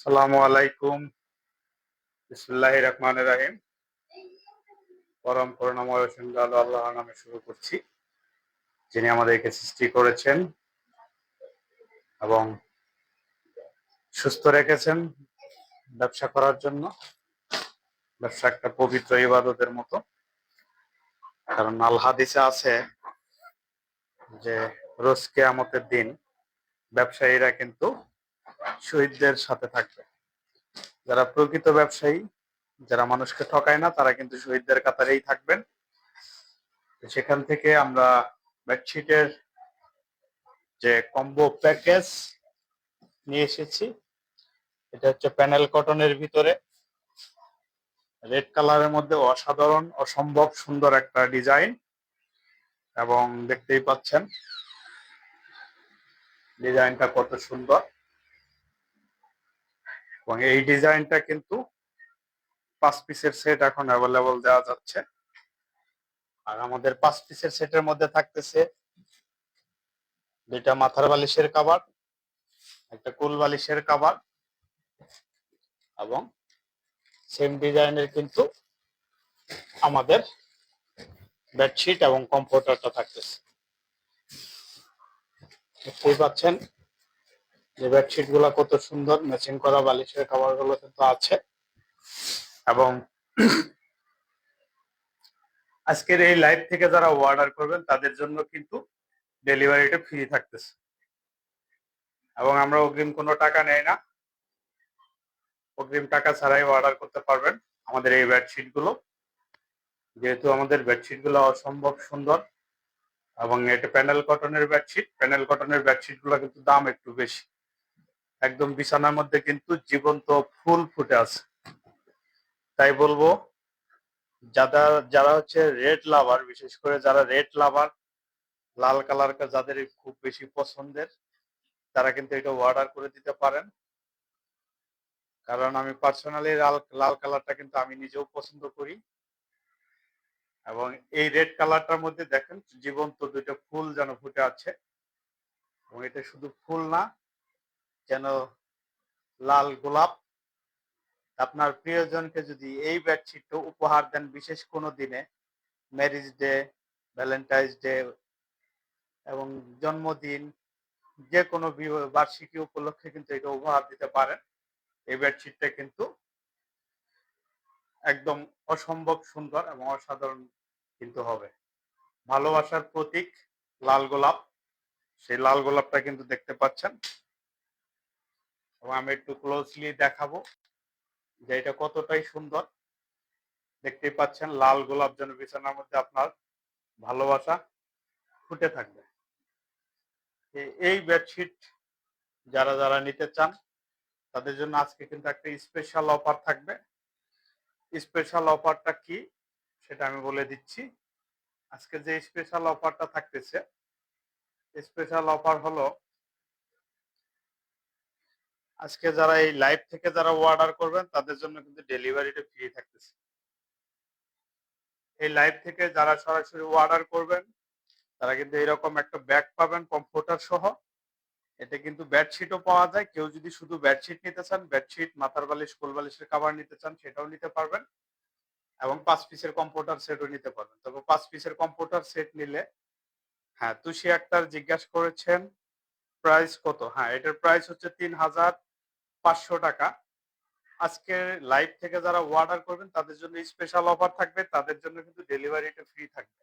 আসসালামু আলাইকুম। বিসমিল্লাহির রহমানির রহিম। পরম করুণাময় সিন্ধু আল্লাহর নামে শুরু করছি, যিনি আমাদেরকে সৃষ্টি করেছেন এবং সুস্থ রেখেছেন ব্যবসা করার জন্য। ব্যবসা একটা পবিত্র ইবাদতের মতো, কারণ আল হাদিসে আছে যে রোজ কিয়ামতের দিন ব্যবসায়ীরা কিন্তু শহীদদের সাথে থাকবে। যারা প্রকৃত ব্যবসায়ী, যারা মানুষকে ঠকায় না, তারা কিন্তু শহীদদের কাতারেই থাকবেন। সেখান থেকে আমরা বেডশিটের যে কম্বো প্যাকেজ নিয়ে এসেছি। এটা হচ্ছে প্যানেল কটনের ভিতরে রেড কালারের মধ্যে অসাধারণ অসম্ভব সুন্দর একটা ডিজাইন, এবং দেখতেই পাচ্ছেন ডিজাইনটা কত সুন্দর। এবং এই ডিজাইনটা কিন্তু 5 পিসের সেট এখন অ্যাভেলেবল দেওয়া যাচ্ছে। আর আমাদের 5 পিসের সেটের মধ্যে থাকতেছে 2টা মাথার বালিশের কভার, একটা কুল বালিশের কভার, এবং সেম ডিজাইনের কিন্তু আমাদের বেডশিট এবং কমফোর্টারটা থাকতেছে। দেখতেই পাচ্ছেন যে বেডশিট গুলা কত সুন্দর, ম্যাচিং করা বালিশের কভার গুলো কিন্তু আছে। এবং আজকের এই লাইভ থেকে যারা অর্ডার করবেন তাদের জন্য কিন্তু ডেলিভারিটা ফ্রি থাকতেছে, এবং আমরা অগ্রিম কোনো টাকা নেই না। অগ্রিম টাকা ছাড়াই অর্ডার করতে পারবেন আমাদের এই বেডশিট গুলো। যেহেতু আমাদের বেডশিট গুলো অসম্ভব সুন্দর এবং এটা প্যানেল কটনের বেডশিট, প্যানেল কটনের বেডশিট গুলো কিন্তু দাম একটু বেশি। একদম বিছানার মধ্যে কিন্তু জীবন্ত ফুল ফুটে আছে। তাই বলবো, যারা যারা হচ্ছে রেড লাভার, বিশেষ করে যারা রেড লাভার, লাল কালার যাদের খুব বেশি পছন্দের, তারা কিন্তু এটা অর্ডার করে দিতে পারেন। কারণ আমি পার্সোনালি লাল কালারটা কিন্তু আমি নিজেও পছন্দ করি। এবং এই রেড কালারটার মধ্যে দেখেন জীবন্ত 2টা ফুল যেন ফুটে আছে, এবং এটা শুধু ফুল না, যেন লাল গোলাপ। আপনার প্রিয়জনকে যদি এই বেডশিটটা উপহার দেন বিশেষ কোনো দিনে, ম্যারেজ ডে, ভ্যালেন্টাইন্স ডে এবং জন্মদিন, যে কোনো বার্ষিকী উপলক্ষে কিন্তু এটা উপহার দিতে পারেন। এই বেডশিটটা কিন্তু একদম অসম্ভব সুন্দর এবং অসাধারণ কিন্তু হবে। ভালোবাসার প্রতীক লাল গোলাপ, সেই লাল গোলাপটা কিন্তু দেখতে পাচ্ছেন। এবং আমি একটু ক্লোজলি দেখাবো যে এটা কতটাই সুন্দর। দেখতেই পাচ্ছেন লাল গোলাপ যেন বিছানার মধ্যে আপনার ভালোবাসা ফুটে থাকবে। এই বেডশিট যারা যারা নিতে চান তাদের জন্য আজকে কিন্তু একটা স্পেশাল অফার থাকবে। স্পেশাল অফারটা কি সেটা আমি বলে দিচ্ছি। আজকে যে স্পেশাল অফারটা থাকতেছে, স্পেশাল অফার হলো আজকে যারা এই লাইভ থেকে যারা অর্ডার করবেন তাদের জন্য কিন্তু ডেলিভারিটা ফ্রি থাকতেছে। এই লাইভ থেকে যারা সরাসরি অর্ডার করবেন তারা কিন্তু এরকম একটা ব্যাগ পাবেন কমফোর্টার সহ। এতে কিন্তু বেডশিটও পাওয়া যায়। কেউ যদি শুধু বেডশিট নিতে চান, বেডশিট, মাথার বালিশ, কোল বালিশের কভার নিতে চান, সেটাও নিতে পারবেন। এবং 5 পিসের কম্পিউটার সেটও নিতে পারবেন। তবে 5 পিসের কম্পিউটার সেট নিলে, হ্যাঁ, তুষি আক্তার জিজ্ঞাসা করেছেন প্রাইস কত। হ্যাঁ, এটার প্রাইস হচ্ছে 3500 টাকা। আজকে লাইভ থেকে যারা অর্ডার করবেন তাদের জন্য স্পেশাল অফার থাকবে, তাদের জন্য কিন্তু ডেলিভারিটা ফ্রি থাকবে।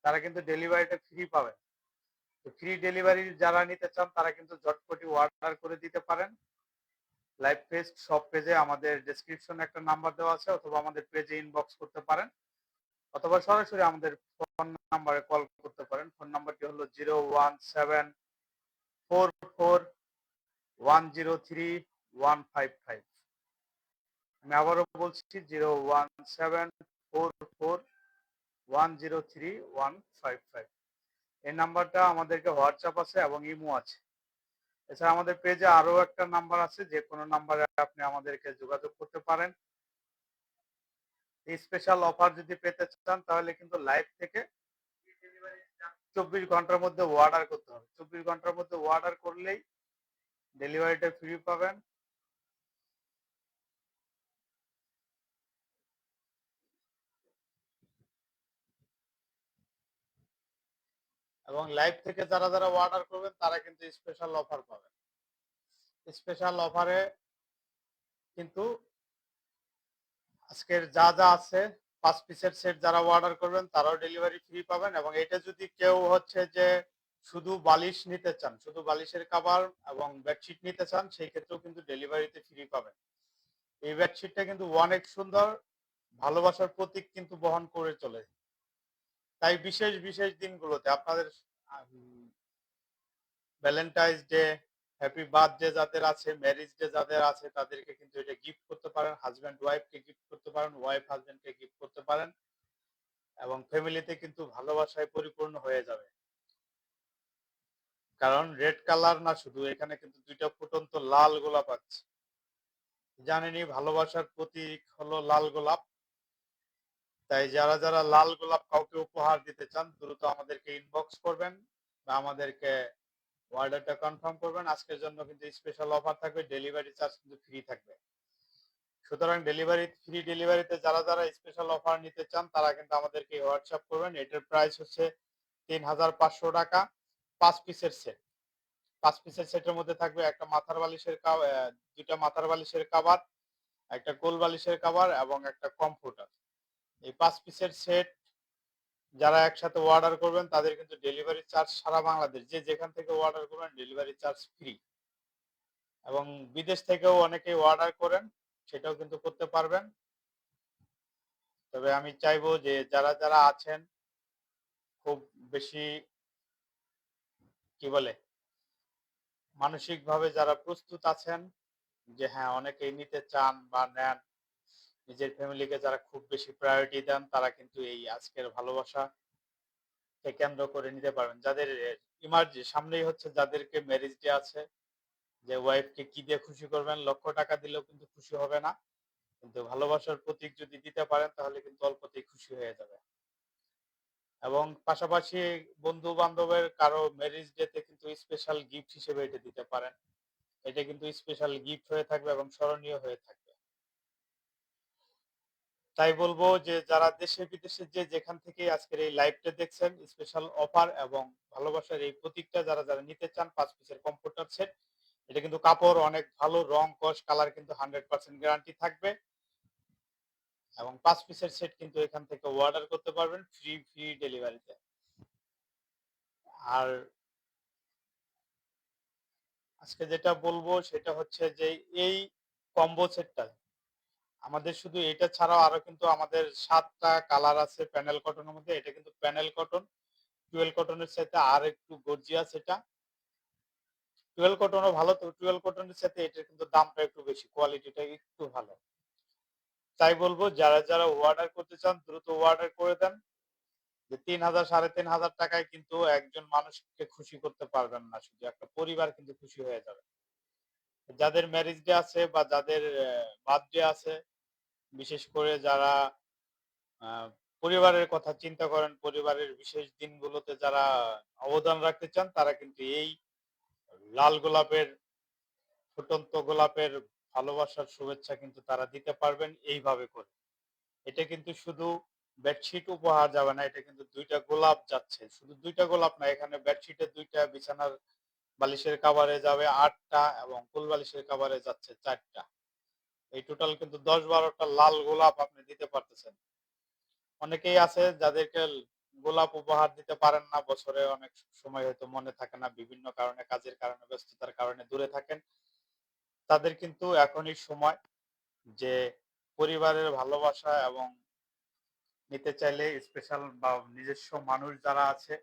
তারা কিন্তু ডেলিভারিটা ফ্রি পাবেন। তো ফ্রি ডেলিভারি যারা নিতে চান তারা কিন্তু ঝটপটি অর্ডার করে দিতে পারেন। লাইভ পেজ সব পেজে আমাদের ডেসক্রিপশনে একটা নাম্বার দেওয়া আছে, অথবা আমাদের পেজে ইনবক্স করতে পারেন, অথবা সরাসরি আমাদের ফোন নাম্বারে কল করতে পারেন। ফোন নাম্বারটি হলো 01744103155। আমি আবারও বলছি 01744103155। এই নাম্বারটা আমাদেরকে হোয়াটসঅ্যাপ আছে এবং ইমো আছে। এছাড়া আমাদের পেজে আরো একটা নাম্বার আছে, যে কোনো নাম্বারে আপনি আমাদেরকে যোগাযোগ করতে পারেন। এই স্পেশাল অফার যদি পেতে চান তাহলে কিন্তু লাইভ থেকে 24 ঘন্টার মধ্যে অর্ডার করতে হবে। 24 ঘন্টার মধ্যে অর্ডার করলেই ডেলিভারিটা ফ্রি পাবেন। এবং লাইভ থেকে যারা যারা অর্ডার করবেন তারা কিন্তু স্পেশাল অফার পাবেন। স্পেশাল অফারে কিন্তু আজকের যা যা আছে 5 পিসের সেট যারা অর্ডার করবেন তারাও ডেলিভারি ফ্রি পাবেন। এবং এটা যদি কেউ হচ্ছে যে শুধু বালিশ নিতে চান, শুধু বালিশের কভার এবং বেডশিট নিতে চান, সেই ক্ষেত্রেও কিন্তু ডেলিভারিতে ফ্রি পাবেন। এই বেডশিটটা কিন্তু অনেক সুন্দর, ভালোবাসার প্রতীক কিন্তু বহন করে চলে। তাই বিশেষ বিশেষ দিনগুলোতে আপনাদের ভ্যালেন্টাইন্স ডে, হ্যাপি বার্থডে যাদের আছে, ম্যারেজ ডে যাদের আছে, তাদেরকে কিন্তু এটা গিফট করতে পারেন। হাজব্যান্ড ওয়াইফকে গিফট করতে পারেন, ওয়াইফ হাজব্যান্ডকে গিফট করতে পারেন এবং ফ্যামিলিতে কিন্তু ভালোবাসায় পরিপূর্ণ হয়ে যাবে। কারণ রেড কালার না শুধু, এখানে কিন্তু দুইটা ফুটন্ত লাল গোলাপ আছে। জানেনই ভালোবাসার প্রতীক হলো লাল গোলাপ। তাই যারা যারা লাল গোলাপ কাউকে উপহার দিতে চান দ্রুত আমাদেরকে ইনবক্স করবেন বা আমাদেরকে অর্ডারটা কনফার্ম করবেন। আজকের জন্য কিন্তু স্পেশাল অফার থাকবে, ডেলিভারি চার্জ কিন্তু ফ্রি থাকবে। সুতরাং ফ্রি ডেলিভারিতে যারা যারা স্পেশাল অফার নিতে চান তারা কিন্তু আমাদেরকে হোয়াটসঅ্যাপ করবেন। এটার প্রাইস হচ্ছে ৩,৫০০ টাকা, 5 পিসের সেট। 5 পিসের সেটের মধ্যে থাকবে একটা মাথার বালিশের দুইটা মাথার বালিশের কভার, একটা কোল বালিশের কভার এবং একটা কমফোর্টার। এই 5 পিসের সেট যারা একসাথে অর্ডার করবেন তাদের কিন্তু ডেলিভারি চার্জ সারা বাংলাদেশ যে যেখান থেকে অর্ডার করবেন ডেলিভারি চার্জ ফ্রি। এবং বিদেশ থেকেও অনেকেই অর্ডার করেন, সেটাও কিন্তু করতে পারবেন। তবে আমি চাইবো যে যারা যারা আছেন খুব বেশি কি বলে মানসিকভাবে যারা প্রস্তুত আছেন যে হ্যাঁ অনেকেই নিতে চান বা নেন, নিজের ফ্যামিলিকে যারা খুব বেশি প্রায়োরিটি দেন তারা কিন্তু এই আজকের ভালোবাসা কে কেন্দ্র করে নিতে পারবেন। যাদের সামনেই হচ্ছে, যাদেরকে ম্যারেজ ডে আছে, যে ওয়াইফকে কি দিয়ে খুশি করবেন, লক্ষ টাকা দিলেও কিন্তু খুশি হবে না, কিন্তু ভালোবাসার প্রতীক যদি দিতে পারেন তাহলে কিন্তু অল্পতেই খুশি হয়ে যাবে। এবং পাশাপাশি বন্ধু বান্ধবের কারো ম্যারেজ ডেতে কিন্তু স্পেশাল গিফট হিসেবে এটা দিতে পারেন। এটা কিন্তু স্পেশাল গিফট হয়ে থাকবে এবং স্মরণীয় হয়ে থাকবে। তাই বলবো যে যারা দেশে বিদেশে যে যেখান থেকে আজকের এই লাইভটা দেখছেন, স্পেশাল অফার এবং ভালোবাসার এই প্রতীকটা যারা যারা নিতে চান 5 পিসের কম্পিউটার সেট, এটা কিন্তু কাপড় অনেক ভালো, রং কস কালার কিন্তু 100% গ্যারান্টি থাকবে। এবং 5 পিসের সেট কিন্তু এখান থেকে অর্ডার করতে পারবেন ফ্রি ডেলিভারিতে। আর আজকে যেটা বলবো সেটা হচ্ছে যে এই কম্বো সেটটা আমাদের শুধু এটা ছাড়াও আরো কিন্তু আমাদের 7টা কালার আছে প্যানেল কটনের মধ্যে। এটা কিন্তু প্যানেল কটন, টুয়েল কটনের সাথে আর একটু গর্জিয়াস। এটা টুয়েল কটনও ভালো, তো টুয়েল কটনের সাথে এটার কিন্তু দামটা একটু বেশি, কোয়ালিটিটা একটু ভালো। তাই বলবো যারা যারা অর্ডার করতে চান দ্রুত অর্ডার করে দেন। যে 3,000 3,500 টাকায় কিন্তু একজন মানুষকে খুশি করতে পারবেন না, শুধু একটা পরিবার কিন্তু খুশি হয়ে যাবে। যাদের ম্যারেজ ডে আছে বা যাদের বার্থডে আছে, বিশেষ করে যারা আহ, পরিবারের কথা চিন্তা করেন, পরিবারের বিশেষ দিনগুলোতে যারা অবদান রাখতে চান, তারা কিন্তু এই লাল গোলাপের, ফুটন্ত গোলাপের ভালোবাসার শুভেচ্ছা কিন্তু তারা দিতে পারবেন এইভাবে করে। এটা কিন্তু শুধু বেডশিট উপহার যাবে না, এটা কিন্তু দুইটা গোলাপ যাচ্ছে। শুধু দুইটা গোলাপ না, এখানে বেডশিটের দুইটা, বিছানার বালিশের কাভারে যাবে 8টা এবং ফুল বালিশের কাভারে যাচ্ছে 4টা। এই টোটাল কিন্তু 10-12টা লাল গোলাপ আপনি দিতে পারতেছেন। অনেকেই আছে যাদেরকে গোলাপ উপহার দিতে পারেন না, বছরে অনেক সময় হয়তো মনে থাকে না, বিভিন্ন কারণে, কাজের কারণে, ব্যস্ততার কারণে দূরে থাকেন। তাদের কিন্তু এখনই সময় যে পরিবারের ভালোবাসা এবং নিতে চাইলে স্পেশাল বা নিজস্ব মানুষ যারা আছে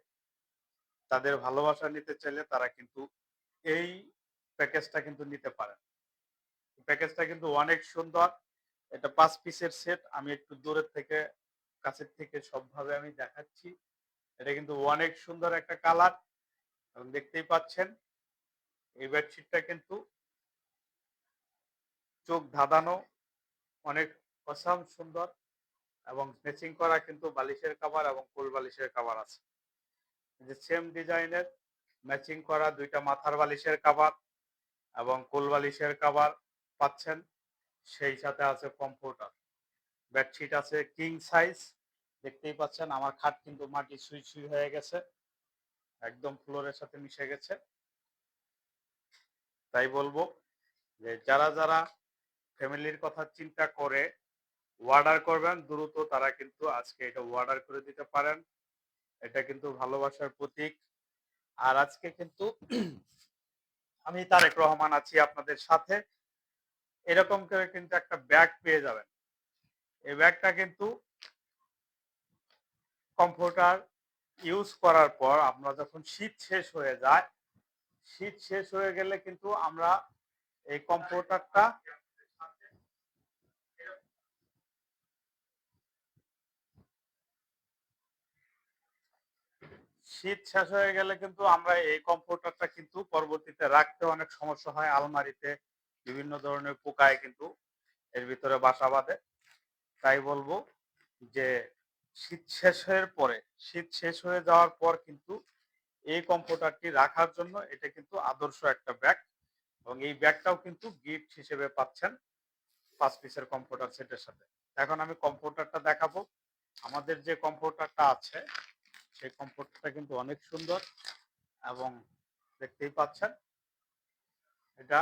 তাদের ভালোবাসা নিতে চাইলে তারা কিন্তু এই প্যাকেজটা কিন্তু নিতে পারেন। প্যাকেজটা কিন্তু অনেক সুন্দর। এটা 5 পিসের সেট। আমি একটু দূরের থেকে কাছের থেকে সবভাবে আমি দেখাচ্ছি। এটা কিন্তু অনেক সুন্দর একটা কালার এবং দেখতেই পাচ্ছেন এই বেডশিটটা কিন্তু চোখ ধাঁধানো, অনেক অসাম সুন্দর এবং ম্যাচিং করা কিন্তু বালিশের কভার এবং কোল বালিশের কভার আছে। যে সেম ডিজাইনের ম্যাচিং করা দুইটা মাথার বালিশের কভার এবং কোল বালিশের কভার পাচ্ছেন। সেই সাথে আছে কমফোর্টার। বেডশিট আছে কিং সাইজ। দেখতেই পাচ্ছেন আমার খাট কিন্তু মাটি ছুঁই ছুঁই হয়ে গেছে। একদম ফ্লোরের সাথে মিশে গেছে। তাই বলবো যে যারা ফ্যামিলির কথা চিন্তা করে অর্ডার করবেন দ্রুত তারা কিন্তু আজকে এটা অর্ডার করে দিতে পারেন। এটা কিন্তু ভালোবাসার প্রতীক। আর আজকে কিন্তু আমি তারেক রহমান আছি আপনাদের সাথে। এরকম করে কিন্তু একটা ব্যাগ পেয়ে যাবেন। এই ব্যাগটা কিন্তু কম্পিউটার ইউজ করার পর আমরা যখন শীত শেষ হয়ে যায়, শীত শেষ হয়ে গেলে কিন্তু আমরা এই কম্পিউটারটা শীত শেষ হয়ে গেলে কিন্তু আমরা এই কম্পিউটারটা কিন্তু পরবর্তীতে রাখতে অনেক সমস্যা হয়। আলমারিতে বিভিন্ন ধরনের পোকায় কিন্তু এর ভিতরে বাসা বাঁধে। তাই বলবো যে শীত শেষের পরে, শীত শেষ হয়ে যাওয়ার পর কিন্তু এই কম্পিউটারটি রাখার জন্য এটা কিন্তু আদর্শ একটা ব্যাগ। এবং এই ব্যাগটাও কিন্তু গিফট হিসেবে পাচ্ছেন 5 পিসের কম্পিউটার সেটের সাথে। এখন আমি কম্পিউটারটা দেখাবো। আমাদের যে কম্পিউটারটা আছে সেই কম্পিউটারটা কিন্তু অনেক সুন্দর এবং দেখতেই পাচ্ছেন এটা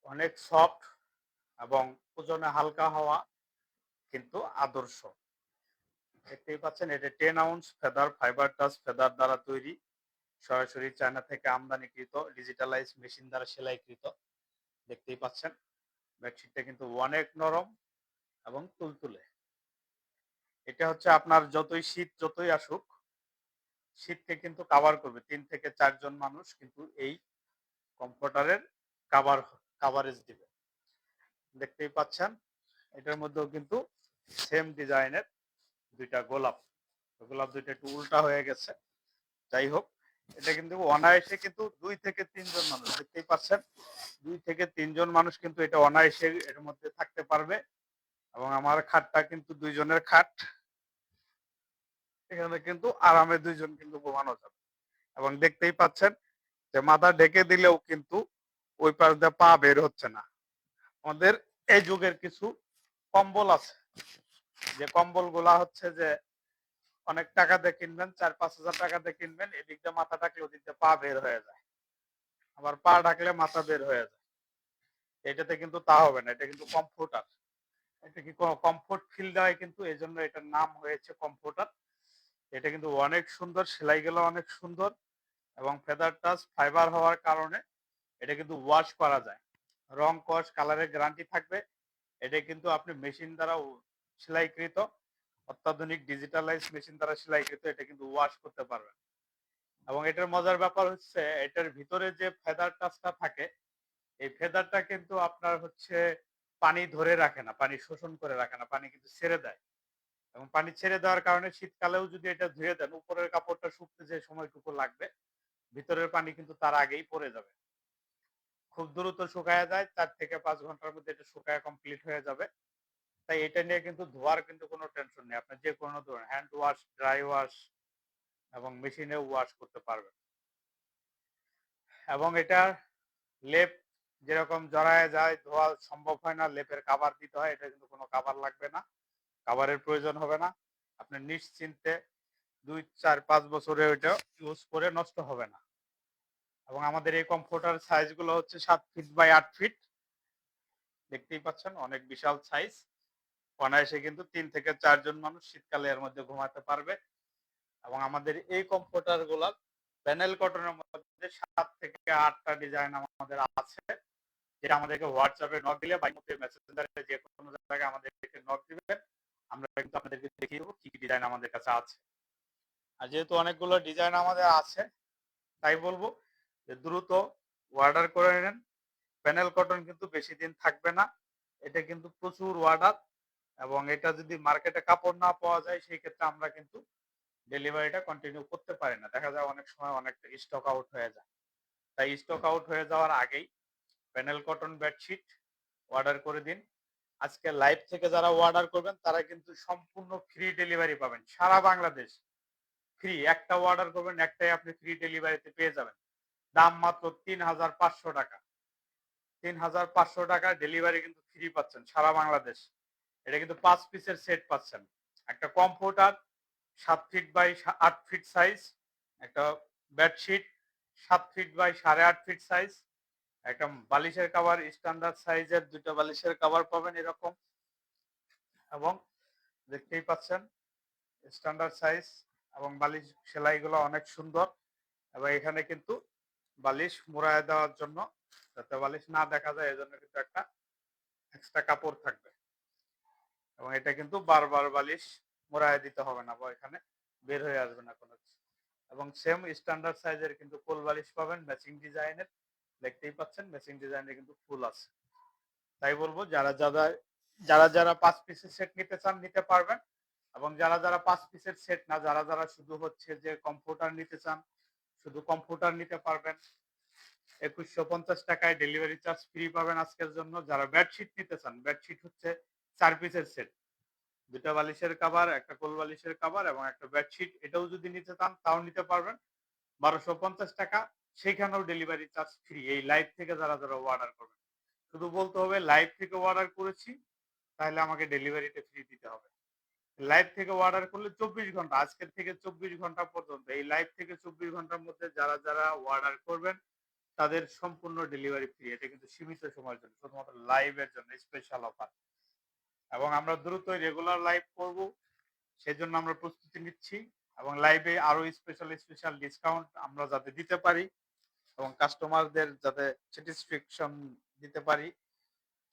অনেক সফট এবং ওজনে হালকা হওয়া কিন্তু আদর্শ। দেখতেই পাচ্ছেন এটা 10 ounce feather fibre touch feather দ্বারা তৈরি, সরাসরি চায়না থেকে আমদানিকৃত, ডিজিটালাইজ মেশিন দ্বারা সেলাইকৃত। দেখতেই পাচ্ছেন বেডশিটটা কিন্তু অনেক নরম এবং তুলতুলে। এটা হচ্ছে আপনার যতই শীত যতই আসুক, শীতকে কিন্তু কাভার করবে। 3 থেকে 4 জন মানুষ কিন্তু এই কমফোর্টারের কাভারেজ দিবে। দেখতেই পাচ্ছেন এটার মধ্যেও কিন্তু সেম ডিজাইনের দুইটা গোলাপ। গোলাপ দুইটা একটু উল্টা হয়ে গেছে। যাই হোক, এটা কিন্তু অনায়াসে কিন্তু 2 থেকে 3 জন মানুষ, দেখতেই পাচ্ছেন 2 থেকে 3 জন মানুষ কিন্তু এটা অনায়াসে এর মধ্যে থাকতে পারবে। এবং আমার খাটটা কিন্তু 2 জনের খাট। এখানে কিন্তু আরামে 2 জন কিন্তু ঘুমানো যাবে। এবং দেখতেই পাচ্ছেন যে মাথা ঢেকে দিলেও কিন্তু ওই পাশ দিয়ে পা বের হচ্ছে না। আমাদের এই যুগের কিছু কম্বল আছে, যে কম্বল গুলা হচ্ছে যে অনেক টাকা দিয়ে কিনবেন, 4-5 হাজার টাকা দিয়ে কিনবেন, এদিক দিয়ে মাথা ঢাকলে ওদিক দিয়ে পা বের হয়ে যায়, আবার পা ঢাকলে মাথা বের হয়ে যায়। এটাতে কিন্তু তা হবে না, এটা কিন্তু কমফোর্টার। এটা কি কমফোর্ট ফিল দেয় কিন্তু, এই জন্য এটার নাম হয়েছে কমফোর্টার। এটা কিন্তু অনেক সুন্দর, সেলাই গুলো অনেক সুন্দর এবং ফেদার টাচ ফাইবার হওয়ার কারণে এটা কিন্তু ওয়াশ করা যায়। রং কস কালারের গ্যারান্টি থাকবে। এটা কিন্তু আপনি মেশিন দ্বারা সেলাইকৃত, অত্যাধুনিক ডিজিটালাইজ মেশিন দ্বারা সেলাইকৃত। এটা কিন্তু ওয়াশ করতে পারবেন। এবং এটার মজার ব্যাপার হচ্ছে এটার ভিতরে যে ফেদার টাচটা থাকে, এই ফেদারটা কিন্তু আপনার হচ্ছে পানি ধরে রাখে না, পানি শোষণ করে রাখে না, পানি কিন্তু ছেড়ে দেয়। এবং পানি ছেড়ে দেওয়ার কারণে শীতকালেও যদি এটা ধুয়ে দেন, উপরের কাপড়টা শুকতে যে সময়টুকু লাগবে, ভিতরের পানি কিন্তু তার আগেই পড়ে যাবে। খুব দ্রুত শুকায়া যায়, 4 থেকে 5 ঘন্টার মধ্যে এটা শুকায়া কমপ্লিট হয়ে যাবে। তাই এটা নিয়ে কিন্তু ধোয়ার কিন্তু কোনো টেনশন নেই। আপনি যে কোনো ধরনের হ্যান্ড ওয়াশ, ড্রাই ওয়াশ এবং মেশিনে ওয়াশ করতে পারবেন। এবং এটা লেপ যেরকম জড়ায় যায়, ধোয়া সম্ভব হয় না, লেপের কাভার দিতে হয়। এটা কিন্তু কোনো কাভার লাগবে না, কাভারের প্রয়োজন হবে না। আপনি নিশ্চিন্তে 2, 4, 5 বছরে ওইটা ইউজ করে নষ্ট হবে না। এবং আমাদের এই কমফোর্টার সাইজ গুলো হচ্ছে 7 ফিট বাই 8 ফিট। দেখতেই পাচ্ছেন অনেক বিশাল সাইজ। অনায়াসে কিন্তু 3 থেকে 4 জন মানুষ শীতকালে এর মধ্যে ঘুমাতে পারবে। এবং আমাদের এই কমফোর্টার গুলা প্যানেল কটনের মধ্যে 7 থেকে 8টা ডিজাইন আমাদের আছে, যেটা আমাদেরকে হোয়াটসঅ্যাপে নক দিলে বা মেসেঞ্জারে যে কোনো জায়গায় আমাদেরকে নক দিবেন, আমরা কিন্তু আপনাদেরকে দেখিয়ে দেবো কি কি ডিজাইন আমাদের কাছে আছে। আর যেহেতু অনেকগুলো ডিজাইন আমাদের আছে, তাই বলবো যে দ্রুত অর্ডার করে নেন। প্যানেল কটন কিন্তু বেশি দিন থাকবে না, এটা কিন্তু প্রচুর অর্ডার। এবং এটা যদি মার্কেটে কাপড় না পাওয়া যায়, সেই ক্ষেত্রে আমরা কিন্তু ডেলিভারিটা কন্টিনিউ করতে পারি না। দেখা যায় অনেক সময় অনেকটা স্টক আউট হয়ে যায়। তাই স্টক আউট হয়ে যাওয়ার আগেই প্যানেল কটন বেডশিট অর্ডার করে দিন। আজকে লাইভ থেকে যারা অর্ডার করবেন তারা কিন্তু সম্পূর্ণ ফ্রি ডেলিভারি পাবেন সারা বাংলাদেশ। ফ্রি, একটা অর্ডার করবেন একটাই আপনি ফ্রি ডেলিভারিতে পেয়ে যাবেন। দাম মাত্র 3,500 টাকা। 3,500 টাকা ডেলিভারি কিন্তু ফ্রি পাচ্ছেন সারা বাংলাদেশ। এটা কিন্তু 5 পিসের সেট পাচ্ছেন। একটা comforter 7 feet by 8 feet size, একটা bedsheet 7 feet by 8.5 feet size. একটা বালিশের কভার স্ট্যান্ডার্ড সাইজের ২ টা বালিশের কভার পাবেন এরকম, এবং দেখতেই পাচ্ছেন স্ট্যান্ডার্ড সাইজ, এবং বালিশ সেলাইগুলো অনেক সুন্দর, এবং এখানে কিন্তু বালিশ মোড়ায় দেওয়ার জন্য, যাতে বালিশ না দেখা যায় এজন্য কিন্তু একটা এক্সট্রা কাপড় থাকবে, এবং এটা কিন্তু বারবার বালিশ মোড়ায় দিতে হবে না বা এখানে বের হয়ে আসবে না কোনো কিছু। এবং সেম স্ট্যান্ডার্ড সাইজের কিন্তু কোল বালিশ পাবেন ম্যাচিং ডিজাইনের, দেখতেই পাচ্ছেন ম্যাচিং ডিজাইনের কিন্তু ফুল আছে। তাই বলবো যারা 5 পিসের সেট নিতে চান নিতে পারবেন, এবং যারা 5 পিসের সেট না, যারা শুধু হচ্ছে যে কম্ফোর্টার নিতে চান, শুধু কম্ফোর্টার নিতে পারবেন। 2150 টাকায় ডেলিভারি চার্জ ফ্রি পাবেন আজকের জন্য। যারা বেডশিট নিতে চান, বেডশিট হচ্ছে 4 পিসের সেট, 2 টা বালিশের কভার, একটা কোল বালিশের কভার এবং একটা বেডশিট, এটাও যদি নিতে চান তাও নিতে পারবেন 1250 টাকা, সেখানেও ডেলিভারি চার্জ ফ্রি। এই লাইভ থেকে যারা অর্ডার করবেন, শুধু বলতে হবে লাইভ থেকে অর্ডার করেছি, তাহলে আমাকে ডেলিভারিতে ফ্রি দিতে হবে। লাইভ থেকে অর্ডার করলে 24 ঘন্টা, আজকের থেকে 24 ঘন্টা পর্যন্ত, এই লাইভ থেকে 24 ঘন্টার মধ্যে যারা অর্ডার করবেন তাদের সম্পূর্ণ ডেলিভারি ফ্রি। এটা কিন্তু সীমিত সময়ের জন্য, শুধুমাত্র লাইভের জন্য স্পেশাল অফার, এবং আমরা দ্রুতই রেগুলার লাইভ করব, সেজন্য আমরা প্রস্তুতি নিচ্ছি, এবং লাইভে আরো স্পেশাল ডিসকাউন্ট আমরা যাতে দিতে পারি এবং কাস্টমারদের যাতে স্যাটিসফ্যাকশন দিতে পারি,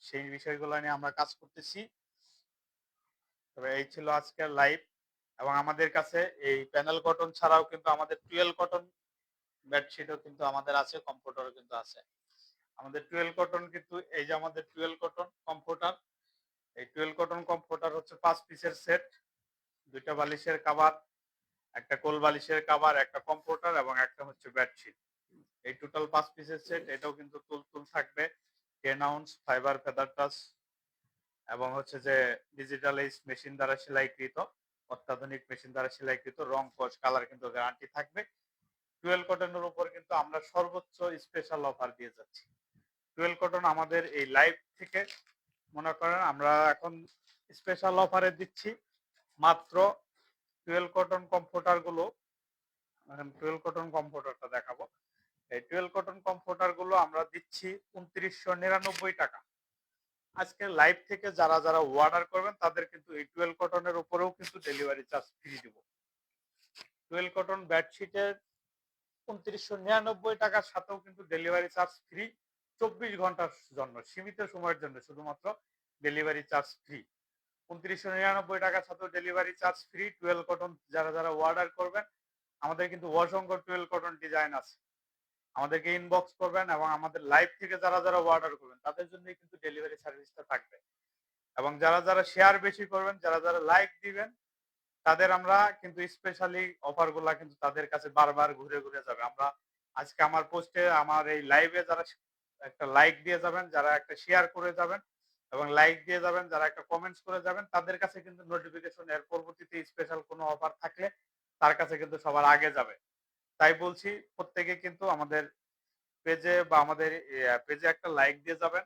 সেই বিষয়গুলো নিয়ে আমরা কাজ করতেছি। তবে এই ছিল আজকের লাইভ, এবং আমাদের কাছে এই প্যানেল কটন ছাড়াও কিন্তু আমাদের টুয়েল কটন বেডশিটও কিন্তু আমাদের আছে, কমফোর্টারও কিন্তু আছে। আমাদের টুয়েল কটন কিন্তু এই যে আমাদের টুয়েল কটন কমফোর্টার, এই টুয়েল কটন কমফোর্টার হচ্ছে 5 পিসের সেট, 2 টা বালিশের কভার, একটা কোল বালিশের কভার, একটা কমফোর্টার এবং একটা হচ্ছে বেডশিট। এই টোটাল 5 পিসের সেট, এটাও কিন্তু তুল থাকবে 10 আউন্স ফাইবার ফেদার টাচ, এবং হচ্ছে যে ডিজিটাল এইজ মেশিন দ্বারা সেলাইকৃত, অত্যাধুনিক মেশিন দ্বারা সেলাইকৃত, রং কস কালার কিন্তু গ্যারান্টি থাকবে। টুয়েল কটনের উপর কিন্তু আমরা সর্বোচ্চ স্পেশাল অফার দিয়ে যাচ্ছি। টুয়েল কটন আমাদের এই লাইভ থেকে মনে করেন আমরা এখন স্পেশাল অফারে দিচ্ছি মাত্র টুয়েল কটন কমফোর্টার গুলো। টুয়েল কটন কমফোর্টারটা দেখাবো। এই টুয়েল কটন কমফোর্টার গুলো আমরা দিচ্ছি 2999 টাকা। আজকে লাইভ থেকে যারা অর্ডার করবেন তাদের কিন্তু এই টুয়েল কটনের উপরেও কিন্তু ডেলিভারি চার্জ ফ্রি দিব। টুয়েল কটন বেডশিটের 2999 টাকার সাথেও কিন্তু ডেলিভারি চার্জ ফ্রি, 24 ঘন্টার জন্য, সীমিত সময়ের জন্য শুধুমাত্র ডেলিভারি চার্জ ফ্রি। 2999 টাকার সাথেও ডেলিভারি চার্জ ফ্রি। টুয়েল কটন যারা অর্ডার করবেন, আমাদের কিন্তু অসংখ্য টুয়েল কটন ডিজাইন আছে, আমাদেরকে ইনবক্স করবেন, এবং আমাদের লাইভ থেকে যারা অর্ডার করবেন তাদের জন্য কিন্তু ডেলিভারি সার্ভিসটা থাকবে। এবং যারা শেয়ার বেশি করবেন, যারা লাইক দিবেন, তাদের আমরা কিন্তু স্পেশালি অফার গুলা কিন্তু তাদের কাছে বারবার ঘুরে ঘুরে যাবে। আমরা আজকে আমার পোস্টে, আমার এই লাইভে যারা একটা লাইক দিয়ে যাবেন, যারা একটা শেয়ার করে যাবেন এবং লাইক দিয়ে যাবেন, যারা একটা কমেন্টস করে যাবেন, তাদের কাছে কিন্তু নোটিফিকেশন এর পরবর্তীতে স্পেশাল কোনো অফার থাকলে তার কাছে কিন্তু সবার আগে যাবে। তাই বলছি প্রত্যেকে কিন্তু আমাদের পেজে বা আমাদের পেজে একটা লাইক দিয়ে যাবেন,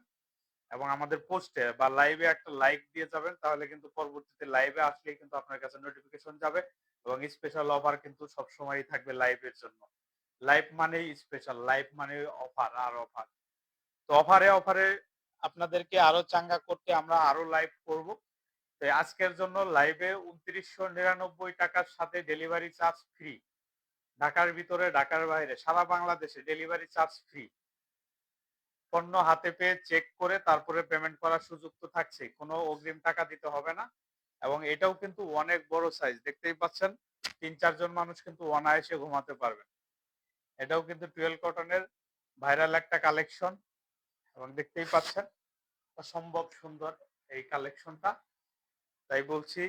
এবং আমাদের পোস্টে বা লাইভে একটা লাইক দিয়ে যাবেন, তাহলে কিন্তু পরবর্তীতে লাইভে আসলেই কিন্তু আপনার কাছে নোটিফিকেশন যাবে, এবং স্পেশাল অফার কিন্তু সবসময়ই থাকবে লাইভের জন্য। লাইভ মানেই স্পেশাল, লাইভ মানে অফার আর অফার। তো অফারে আপনাদেরকে আরো চাঙ্গা করতে আমরা আরো লাইভ করব। তো আজকের জন্য লাইভে 2999 টাকার সাথে ডেলিভারি চার্জ ফ্রি। ঢাকার ভিতরে, ঢাকার বাইরে, সারা বাংলাদেশে ডেলিভারি চার্জ ফ্রি। পণ্য হাতে পেয়ে চেক করে তারপরে পেমেন্ট করার সুযোগ তো থাকছে, কোনো অগ্রিম টাকা দিতে হবে না। এবং এটাও কিন্তু অনেক বড় সাইজ, দেখতেই পাচ্ছেন 3-4 জন মানুষ কিন্তু অনায়াসে ঘুমাতে পারবেন। এটাও কিন্তু টুয়েল কটনের ভাইরাল একটা কালেকশন, এবং দেখতেই পাচ্ছেন অসম্ভব সুন্দর এই কালেকশনটা। তাই বলছি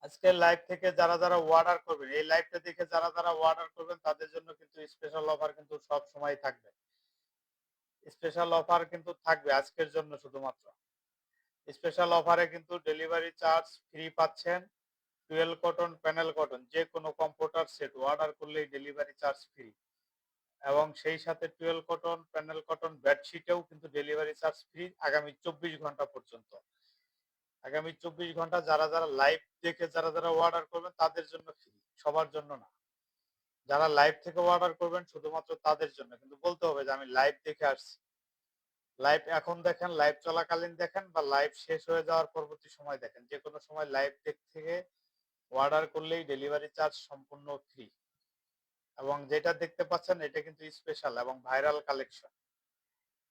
আজকের লাইভ থেকে যারা অর্ডার করবেন, এই লাইভটা দেখে যারা অর্ডার করবেন তাদের জন্য কিন্তু স্পেশাল অফার কিন্তু সব সময় থাকবে। স্পেশাল অফার কিন্তু থাকবে আজকের জন্য শুধুমাত্র। স্পেশাল অফারে কিন্তু ডেলিভারি চার্জ ফ্রি পাচ্ছেন। টুয়েল কটন, প্যানেল কটন যেকোনো কম্পিউটার সেট অর্ডার করলেই ডেলিভারি চার্জ ফ্রি। এবং সেই সাথে টুয়েল কটন, প্যানেল কটন বেডশিটেও কিন্তু ডেলিভারি চার্জ ফ্রি আগামী ২৪ ঘন্টা পর্যন্ত। আগামী ২৪ ঘন্টা যারা লাইভ দেখে যারা অর্ডার করবেন তাদের জন্য ফ্রি, সবার জন্য না। যারা লাইভ থেকে অর্ডার করবেন শুধুমাত্র তাদের জন্য। কিন্তু বলতে হবে যে আমি লাইভ দেখে আসছি। লাইভ এখন দেখেন, লাইভ চলাকালীন দেখেন বা লাইভ শেষ হয়ে যাওয়ার পরবর্তী সময় দেখেন। যেকোনো সময় লাইভ থেকে অর্ডার করলেই ডেলিভারি চার্জ সম্পূর্ণ ফ্রি। এবং যেটা দেখতে পাচ্ছেন এটা কিন্তু স্পেশাল এবং ভাইরাল কালেকশন।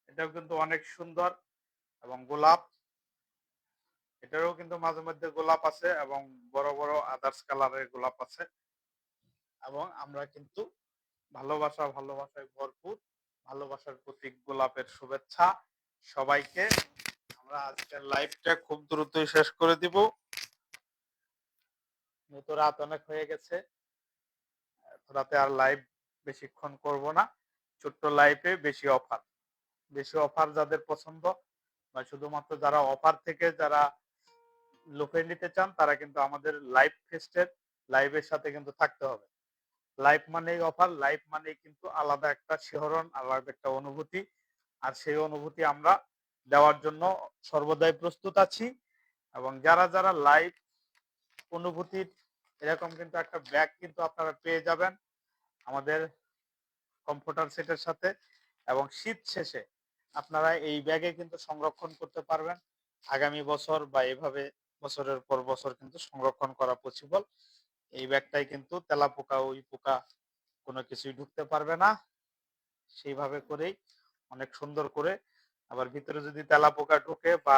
এটাও কিন্তু অনেক সুন্দর এবং গোলাপ, এটারও কিন্তু মাঝে মধ্যে গোলাপ আছে এবং বড় বড় আদার্স কালারের গোলাপ আছে। এবং আমরা কিন্তু ভালোবাসায় ভরপুর, ভালোবাসার প্রতীক গোলাপের শুভেচ্ছা সবাইকে। আমরা আজকের লাইভটা খুব দ্রুতই শেষ করে দিব। যেহেতু রাত অনেক হয়ে গেছে, এত রাতে আর লাইভ বেশিক্ষণ করব না। ছোট্ট লাইভে বেশি অফার যাদের পছন্দ বা শুধুমাত্র যারা অফার থেকে যারা লুফে নিতে চান তারা কিন্তু আমাদের লাইভ ফেস্টের লাইভের সাথে কিন্তু থাকতে হবে। লাইভ মানেই অফার, লাইভ মানেই কিন্তু আলাদা একটা শিহরণ, আলাদা একটা অনুভূতি। আর সেই অনুভূতি আমরা দেওয়ার জন্য সর্বদাই প্রস্তুত আছি। এবং যারা লাইভ অনুভূতির এরকম কিন্তু একটা ব্যাগ কিন্তু আপনারা পেয়ে যাবেন আমাদের কম্পিউটার সেটের সাথে। এবং শীত শেষে আপনারা এই ব্যাগে কিন্তু সংরক্ষণ করতে পারবেন আগামী বছর বা এভাবে বছরের পর বছর কিন্তু সংরক্ষণ করা পসিবল। এই ব্যাগটাই কিন্তু তেলাপোকা, উই পোকা কোনো কিছুই ঢুকতে পারবে না। সেইভাবে করেই অনেক সুন্দর করে, আবার ভিতরে যদি তেলাপোকা ঢুকে বা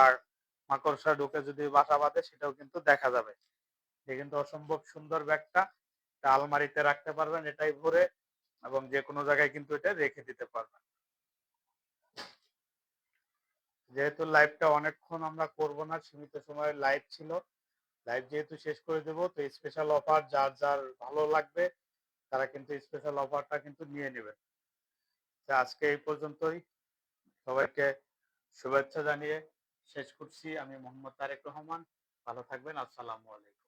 মাকড়সা ঢুকে যদি বাসা বাঁধে সেটাও কিন্তু দেখা যাবে। এটা কিন্তু অসম্ভব সুন্দর ব্যাগটা। এটা আলমারিতে রাখতে পারবেন এটাই ভরে, এবং যে কোনো জায়গায় কিন্তু এটা রেখে দিতে পারবেন। যেহেতু লাইভটা অনেকক্ষণ আমরা করব না, সীমিত সময়ের লাইভ ছিল, লাইভ যেহেতু শেষ করে দেবো তো স্পেশাল অফার যার ভালো লাগবে তারা কিন্তু স্পেশাল অফারটা কিন্তু নিয়ে নেবেন। আজকে এই পর্যন্তই। সবাইকে শুভেচ্ছা জানিয়ে শেষ করছি। আমি মোহাম্মদ তারেক রহমান। ভালো থাকবেন। আসসালামু আলাইকুম।